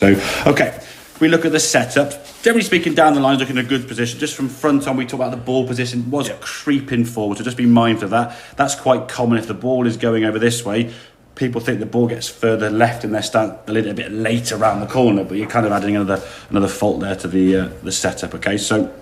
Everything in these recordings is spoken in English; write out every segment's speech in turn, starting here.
So, okay, we look at the setup. Generally speaking, down the line, looking in a good position. Just from front on, we talk about the ball position was creeping forward, so just be mindful of that. That's quite common. If the ball is going over this way, people think the ball gets further left in their stand a little bit later around the corner, but you're kind of adding another fault there to the setup, okay? So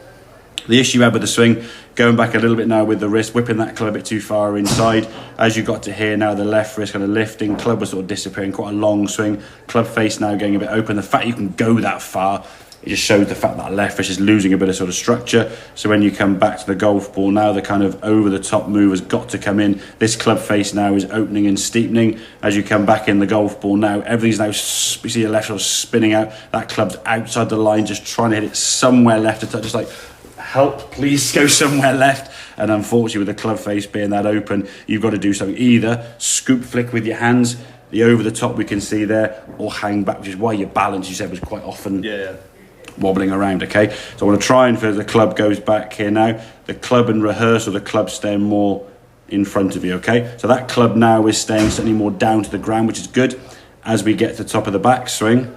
the issue you had with the swing, going back a little bit now with the wrist, whipping that club a bit too far inside. As you got to here now, the left wrist kind of lifting, club was sort of disappearing, quite a long swing. Club face now going a bit open. The fact you can go that far, it just shows the fact that left wrist is losing a bit of sort of structure. So when you come back to the golf ball now, the kind of over the top move has got to come in. This club face now is opening and steepening. As you come back in the golf ball now, everything's now, you see your left sort of spinning out. That club's outside the line, just trying to hit it somewhere left to touch, just like, help, please go somewhere left. And unfortunately, with the club face being that open, you've got to do something. Either scoop flick with your hands, the over the top we can see there, or hang back, which is why your balance, you said, was quite often wobbling around, okay? So I want to try and, for the club goes back here now, the club in rehearsal, the club staying more in front of you, okay? So that club now is staying certainly more down to the ground, which is good. As we get to the top of the backswing,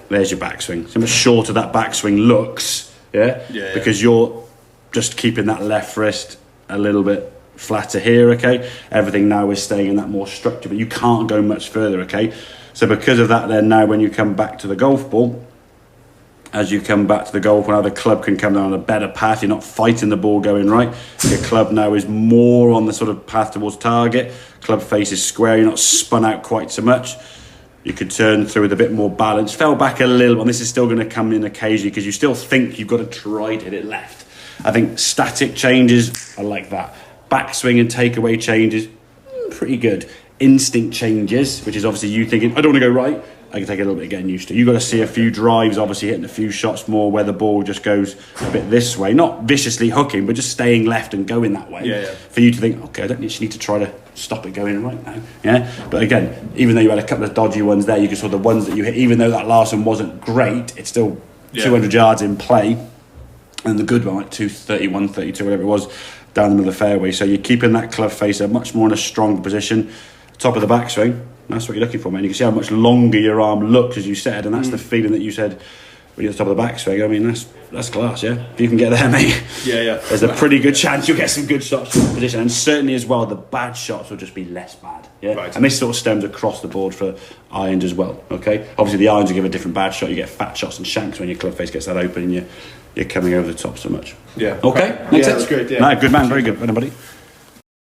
there's your backswing. So much shorter that backswing looks, because you're just keeping that left wrist a little bit flatter here, okay? Everything now is staying in that more structure, but you can't go much further, okay? So because of that then, now when you come back to the golf ball, as you come back to the golf ball, now the club can come down on a better path. You're not fighting the ball going right. Your club now is more on the sort of path towards target. Club face is square. You're not spun out quite so much. You could turn through with a bit more balance. Fell back a little, and this is still going to come in occasionally because you still think you've got to try to hit it left. I think static changes, I like that. Backswing and takeaway changes, pretty good. Instinct changes, which is obviously you thinking, I don't want to go right. I can take a little bit of getting used to. You've got to see a few drives, obviously hitting a few shots more where the ball just goes a bit this way. Not viciously hooking, but just staying left and going that way. For you to think, okay, I don't actually need to try to stop it going right now. But again, even though you had a couple of dodgy ones there, you just saw the ones that you hit, even though that last one wasn't great, it's still 200 yards in play. And the good one, like 231, 32, whatever it was, down the middle of the fairway. So you're keeping that club face much more in a strong position. Top of the backswing, that's what you're looking for, man. You can see how much longer your arm looks, as you said, and that's the feeling that you said when you're at the top of the backswing. I mean, that's class, yeah? If you can get there, mate. There's a pretty good chance you'll get some good shots from that position. And certainly as well, the bad shots will just be less bad, And this sort of stems across the board for irons as well, okay? Obviously, the irons will give a different bad shot. You get fat shots and shanks when your club face gets that open and you're coming over the top so much. Okay, makes sense. That's great, No, good man, very good, anybody.